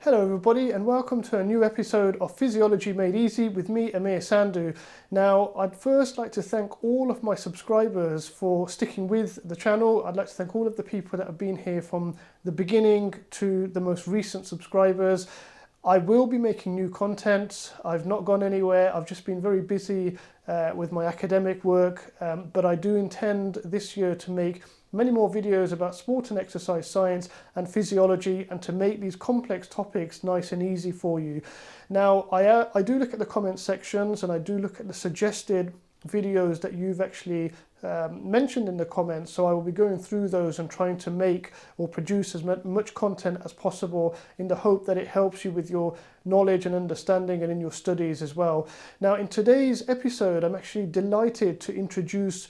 Hello everybody and welcome to a new episode of Physiology Made Easy with me, Amir Sandhu. Now, I'd first like to thank all of my subscribers for sticking with the channel. I'd like to thank all of the people that have been here from the beginning to the most recent subscribers. I will be making new content. I've not gone anywhere. I've just been very busy with my academic work, but I do intend this year to make many more videos about sport and exercise science and physiology, and to make these complex topics nice and easy for you. Now, I do look at the comment sections and I do look at the suggested videos that you've actually mentioned in the comments, so I will be going through those and trying to make or produce as much content as possible in the hope that it helps you with your knowledge and understanding and in your studies as well. Now, in today's episode, I'm actually delighted to introduce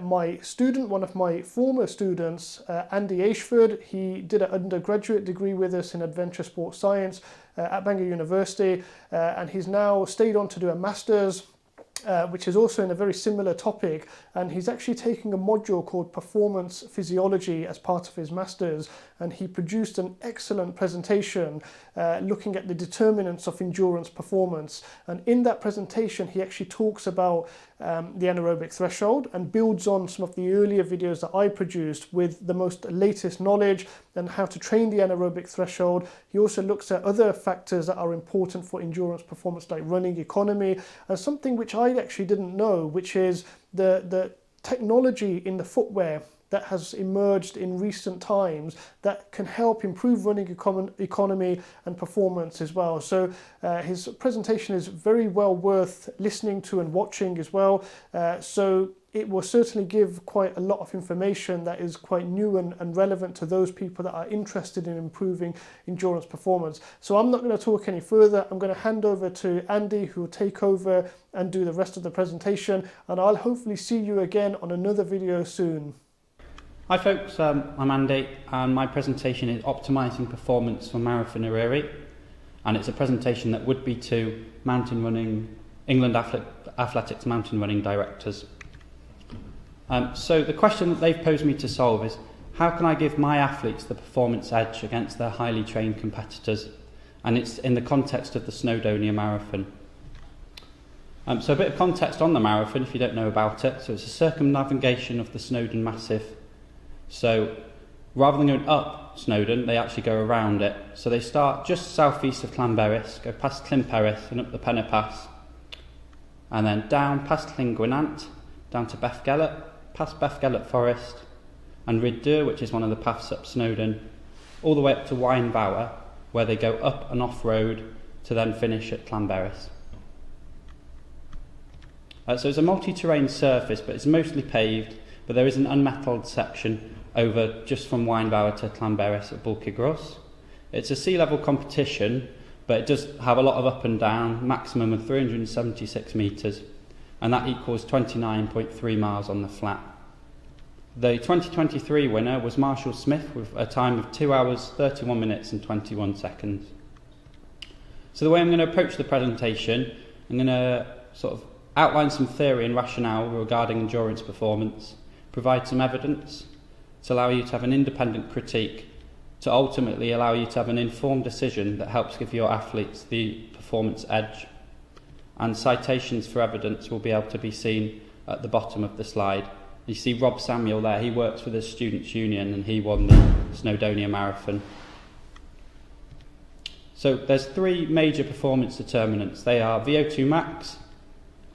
my student, one of my former students, Andy Ayshford. He did an undergraduate degree with us in adventure sports science at Bangor University, and he's now stayed on to do a master's, which is also in a very similar topic, and he's actually taking a module called Performance Physiology as part of his master's, and he produced an excellent presentation looking at the determinants of endurance performance. And in that presentation he actually talks about the anaerobic threshold and builds on some of the earlier videos that I produced with the most latest knowledge and how to train the anaerobic threshold. He also looks at other factors that are important for endurance performance, like running economy, and something which I actually didn't know, which is the technology in the footwear that has emerged in recent times that can help improve running economy and performance as well. So his presentation is very well worth listening to and watching as well. So it will certainly give quite a lot of information that is quite new and relevant to those people that are interested in improving endurance performance. So I'm not going to talk any further. I'm going to hand over to Andy, who will take over and do the rest of the presentation, and I'll hopefully see you again on another video soon. Hi folks, I'm Andy and my presentation is Optimising Performance for Marathoneering, and it's a presentation that would be to mountain running, England Athletics mountain running directors. So the question that they've posed me to solve is, how can I give my athletes the performance edge against their highly trained competitors? And it's in the context of the Snowdonia Marathon. So a bit of context on the marathon if you don't know about it. So it's a circumnavigation of the Snowdon Massif. So rather than going up Snowdon, they actually go around it. So they start just southeast of Llanberis, go past Llanberis and up the Penna Pass, and then down past Llangwynant, down to Bethgelert, past Bethgelert Forest and Rhydd, which is one of the paths up Snowdon, all the way up to Wynbower, where they go up and off road to then finish at Llanberis. So it's a multi-terrain surface, but it's mostly paved, but there is an unmetalled section over just from Wynbower to Llanberis at Bulkigros. It's a sea level competition, but it does have a lot of up and down, maximum of 376 metres, and that equals 29.3 miles on the flat. The 2023 winner was Marshall Smith with a time of 2 hours, 31 minutes and 21 seconds. So the way I'm going to approach the presentation, I'm going to sort of outline some theory and rationale regarding endurance performance, provide some evidence to allow you to have an independent critique, to ultimately allow you to have an informed decision that helps give your athletes the performance edge. And citations for evidence will be able to be seen at the bottom of the slide. You see Rob Samuel there, he works for the Students' Union and he won the Snowdonia Marathon. So there's three major performance determinants. They are VO2 max,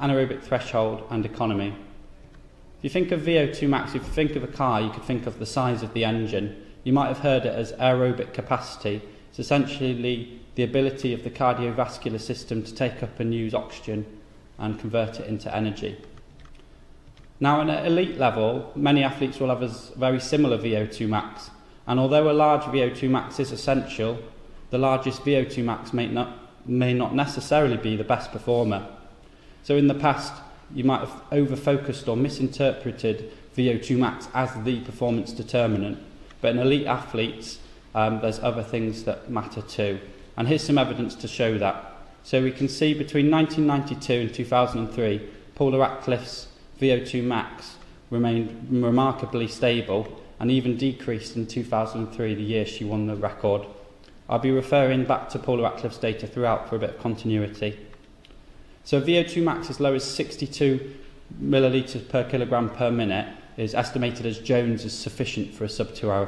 anaerobic threshold and economy. If you think of VO2 max, if you think of a car, you could think of the size of the engine. You might have heard it as aerobic capacity. It's essentially the ability of the cardiovascular system to take up and use oxygen and convert it into energy. Now, at an elite level, many athletes will have a very similar VO2 max, and although a large VO2 max is essential, the largest VO2 max may not necessarily be the best performer. So in the past, you might have over-focused or misinterpreted VO2 max as the performance determinant, but in elite athletes, there's other things that matter too. And here's some evidence to show that. So we can see between 1992 and 2003, Paula Radcliffe's VO2 max remained remarkably stable and even decreased in 2003, the year she won the record. I'll be referring back to Paula Ratcliffe's data throughout for a bit of continuity. So VO2 max as low as 62 millilitres per kilogram per minute is estimated as Jones is sufficient for a sub 2 hour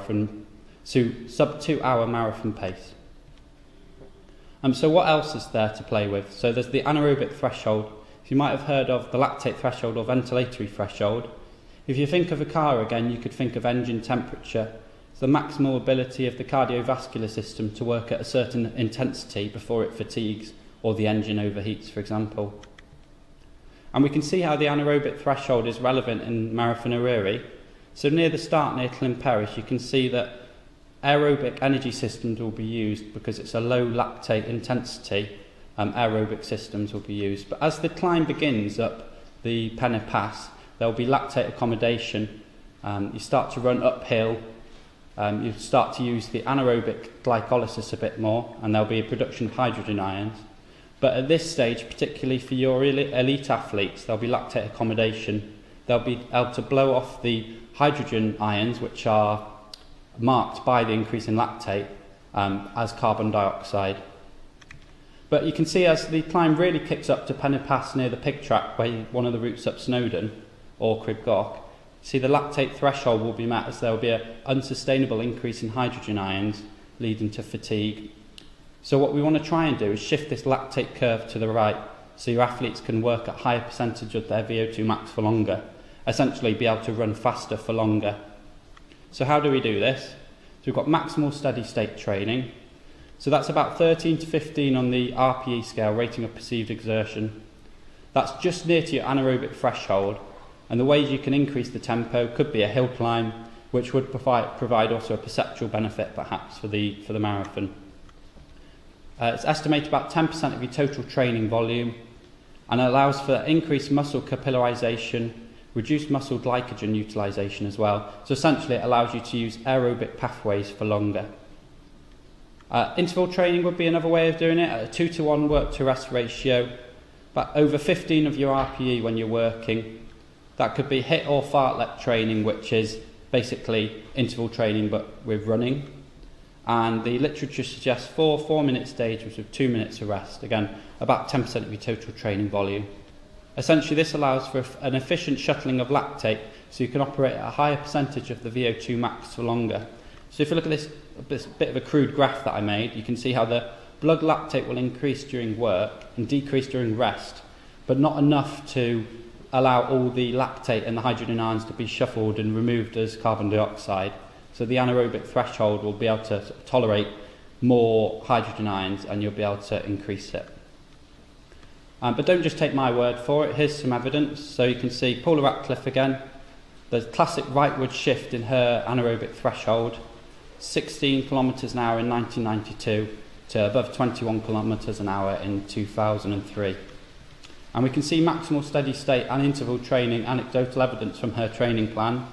marathon pace. So what else is there to play with? So there's the anaerobic threshold. You might have heard of the lactate threshold or ventilatory threshold. If you think of a car again, you could think of engine temperature. It's the maximal ability of the cardiovascular system to work at a certain intensity before it fatigues or the engine overheats, for example. And we can see how the anaerobic threshold is relevant in Marathon Hariri. So near the start, near Clynperis, you can see that aerobic energy systems will be used because it's a low lactate intensity. Aerobic systems will be used. But as the climb begins up the Penna Pass, there will be lactate accommodation. You start to run uphill. You start to use the anaerobic glycolysis a bit more, and there'll be a production of hydrogen ions. But at this stage, particularly for your elite athletes, there'll be lactate accommodation. They'll be able to blow off the hydrogen ions, which are marked by the increase in lactate, as carbon dioxide. But you can see as the climb really kicks up to Penna Pass near the pig track, where one of the routes up Snowdon or Cribgoch, see the lactate threshold will be met as there will be an unsustainable increase in hydrogen ions leading to fatigue. So what we want to try and do is shift this lactate curve to the right so your athletes can work at higher percentage of their VO2 max for longer, essentially be able to run faster for longer. So how do we do this? So we've got maximal steady state training. So that's about 13 to 15 on the RPE scale, rating of perceived exertion. That's just near to your anaerobic threshold, and the ways you can increase the tempo could be a hill climb, which would provide also a perceptual benefit perhaps for the marathon. It's estimated about 10% of your total training volume, and allows for increased muscle capillarization, reduced muscle glycogen utilisation as well. So essentially it allows you to use aerobic pathways for longer. Interval training would be another way of doing it, at a 2-to-1 work to rest ratio, but over 15 of your RPE when you're working. That could be HIIT or fartlek training, which is basically interval training but with running. And the literature suggests 4 4-minute stages with 2 minutes of rest. Again, about 10% of your total training volume. Essentially, this allows for an efficient shuttling of lactate, so you can operate at a higher percentage of the VO2 max for longer. So if you look at this bit of a crude graph that I made, you can see how the blood lactate will increase during work and decrease during rest, but not enough to allow all the lactate and the hydrogen ions to be shuffled and removed as carbon dioxide. So the anaerobic threshold will be able to tolerate more hydrogen ions, and you'll be able to increase it. But don't just take my word for it. Here's some evidence. So you can see Paula Ratcliffe again. The classic rightward shift in her anaerobic threshold, 16 kilometres an hour in 1992 to above 21 kilometres an hour in 2003. And we can see maximal steady state and interval training anecdotal evidence from her training plan.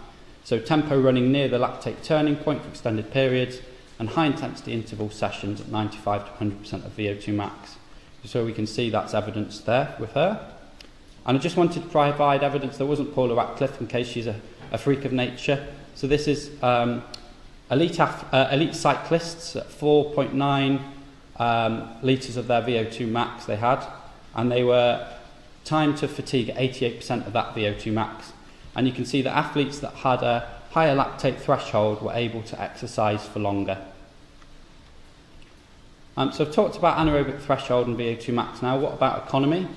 So tempo running near the lactate turning point for extended periods, and high intensity interval sessions at 95 to 100% of VO2 max. So we can see that's evidence there with her. And I just wanted to provide evidence that wasn't Paula Ratcliffe in case she's a freak of nature. So this is elite cyclists at 4.9 litres of their VO2 max they had, and they were timed to fatigue at 88% of that VO2 max. And you can see that athletes that had a higher lactate threshold were able to exercise for longer. So I've talked about anaerobic threshold and VO2 max now. What about economy?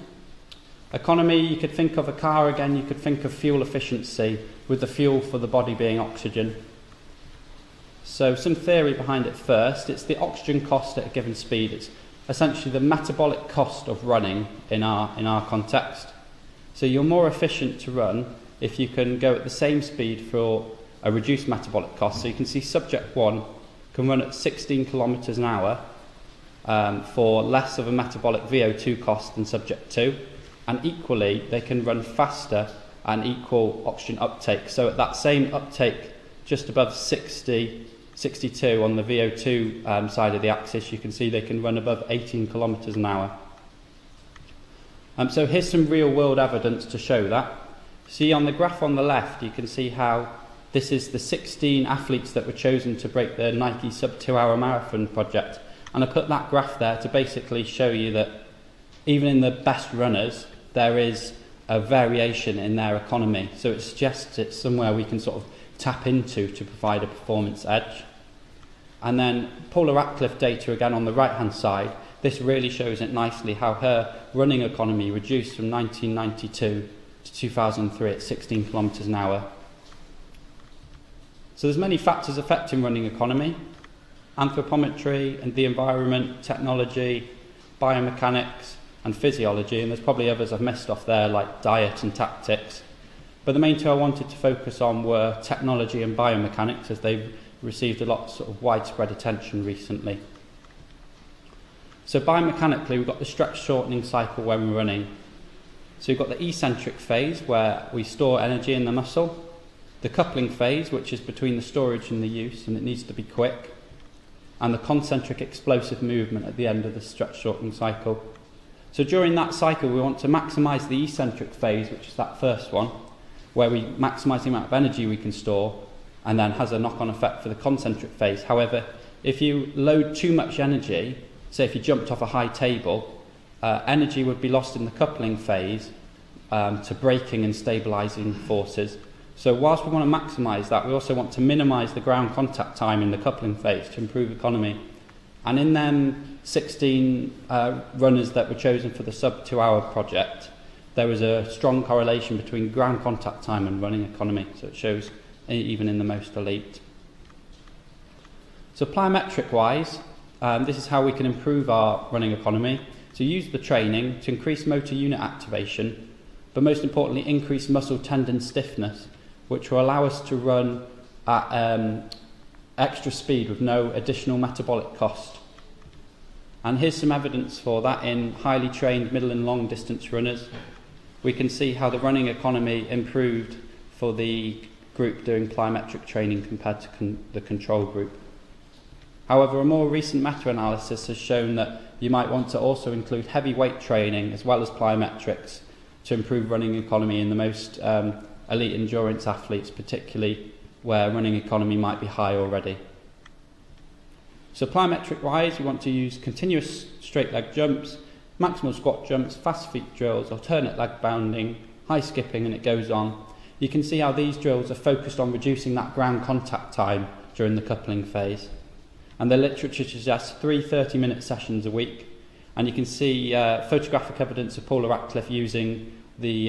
Economy, you could think of a car again, you could think of fuel efficiency, with the fuel for the body being oxygen. So some theory behind it first. It's the oxygen cost at a given speed. It's essentially the metabolic cost of running in our context. So you're more efficient to run if you can go at the same speed for a reduced metabolic cost. So you can see subject 1 can run at 16 kilometres an hour for less of a metabolic VO2 cost than subject 2, and equally they can run faster and equal oxygen uptake. So at that same uptake, just above 62 on the VO2 side of the axis, you can see they can run above 18 kilometres an hour. So here's some real world evidence to show that. See on the graph on the left, you can see how this is the 16 athletes that were chosen to break the Nike sub 2 hour marathon project. And I put that graph there to basically show you that even in the best runners, there is a variation in their economy. So it suggests it's somewhere we can sort of tap into to provide a performance edge. And then Paula Ratcliffe data again on the right-hand side. This really shows it nicely how her running economy reduced from 1992 to 2003 at 16 kilometres an hour. So there's many factors affecting running economy: anthropometry and the environment, technology, biomechanics and physiology, and there's probably others I've missed off there like diet and tactics. But the main two I wanted to focus on were technology and biomechanics, as they've received a lot of sort of widespread attention recently. So biomechanically, we've got the stretch shortening cycle when we're running. So we've got the eccentric phase where we store energy in the muscle, the coupling phase, which is between the storage and the use, and it needs to be quick, and the concentric explosive movement at the end of the stretch shortening cycle. So during that cycle, we want to maximise the eccentric phase, which is that first one, where we maximise the amount of energy we can store, and then has a knock-on effect for the concentric phase. However, if you load too much energy, say if you jumped off a high table, energy would be lost in the coupling phase to braking and stabilising forces. So whilst we want to maximise that, we also want to minimise the ground contact time in the coupling phase to improve economy. And in them 16 runners that were chosen for the sub-2 hour project, there was a strong correlation between ground contact time and running economy, so it shows even in the most elite. So plyometric wise, this is how we can improve our running economy. So use the training to increase motor unit activation, but most importantly increase muscle tendon stiffness, which will allow us to run at extra speed with no additional metabolic cost. And here's some evidence for that in highly trained middle and long distance runners. We can see how the running economy improved for the group doing plyometric training compared to the control group. However, a more recent meta-analysis has shown that you might want to also include heavy weight training as well as plyometrics to improve running economy in the most elite endurance athletes, particularly where running economy might be high already. So plyometric wise, you want to use continuous straight leg jumps, maximal squat jumps, fast feet drills, alternate leg bounding, high skipping, and it goes on. You can see how these drills are focused on reducing that ground contact time during the coupling phase. And the literature suggests 3 30-minute sessions a week. And you can see photographic evidence of Paula Ratcliffe using the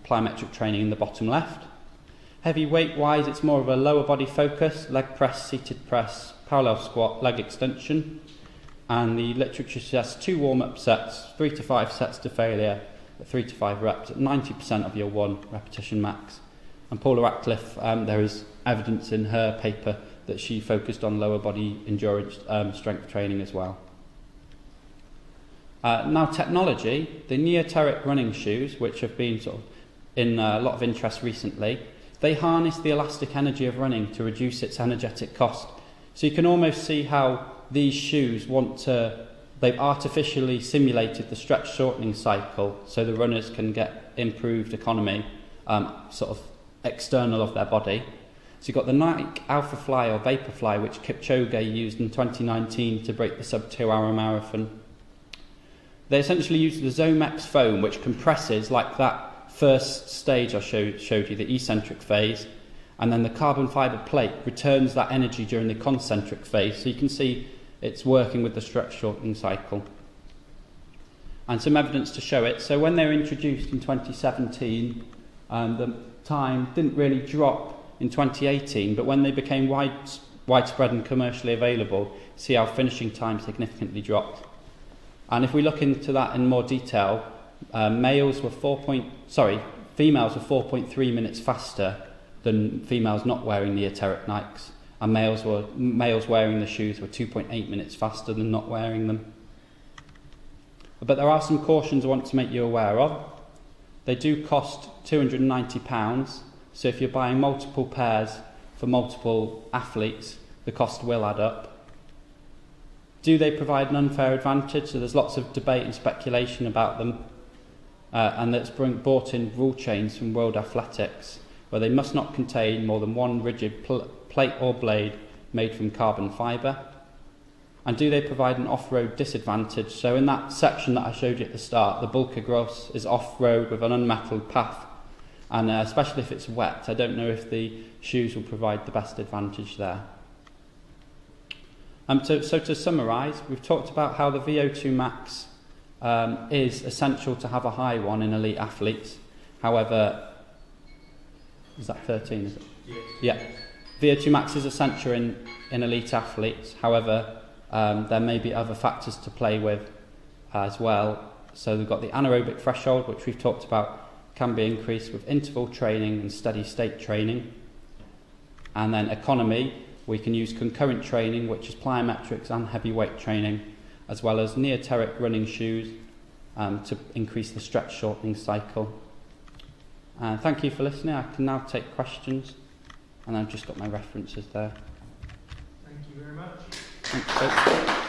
plyometric training in the bottom left. Heavy weight wise, it's more of a lower body focus: leg press, seated press, parallel squat, leg extension. And the literature suggests 2 warm-up sets, 3 to 5 sets to failure at 3 to 5 reps at 90% of your 1 repetition max. And Paula Ratcliffe, there is evidence in her paper that she focused on lower body endurance strength training as well. Now technology, the neoteric running shoes, which have been sort of in a lot of interest recently, they harness the elastic energy of running to reduce its energetic cost. So you can almost see how these shoes they've artificially simulated the stretch shortening cycle so the runners can get improved economy sort of external of their body. So you've got the Nike Alpha Fly or Vaporfly, which Kipchoge used in 2019 to break the sub-2 hour marathon. They essentially use the Zomex foam, which compresses like that first stage I showed you, the eccentric phase, and then the carbon fibre plate returns that energy during the concentric phase. So you can see it's working with the stretch shortening cycle. And some evidence to show it. So when they were introduced in 2017, the time didn't really drop in 2018, but when they became widespread and commercially available, see how finishing time significantly dropped. And if we look into that in more detail, females were 4.3 minutes faster than females not wearing the neoteric Nikes, and males wearing the shoes were 2.8 minutes faster than not wearing them. But there are some cautions I want to make you aware of. They do cost £290, so if you're buying multiple pairs for multiple athletes, the cost will add up. Do they provide an unfair advantage? So there's lots of debate and speculation about them, and that's brought in rule change from World Athletics, where they must not contain more than 1 rigid plate or blade made from carbon fibre. And do they provide an off-road disadvantage? So in that section that I showed you at the start, the Bulka Gross is off-road with an unmetalled path. And especially if it's wet, I don't know if the shoes will provide the best advantage there. So to summarise, we've talked about how the VO2 max is essential to have a high one in elite athletes. However, is that 13, is it? Yes. Yeah. VO2 max is essential in elite athletes. However, there may be other factors to play with as well. So we've got the anaerobic threshold, which we've talked about, can be increased with interval training and steady state training. And then economy, we can use concurrent training, which is plyometrics and heavyweight training, as well as neoteric running shoes to increase the stretch shortening cycle. Thank you for listening. I can now take questions, and I've just got my references there. Thank you very much. Thanks, folks.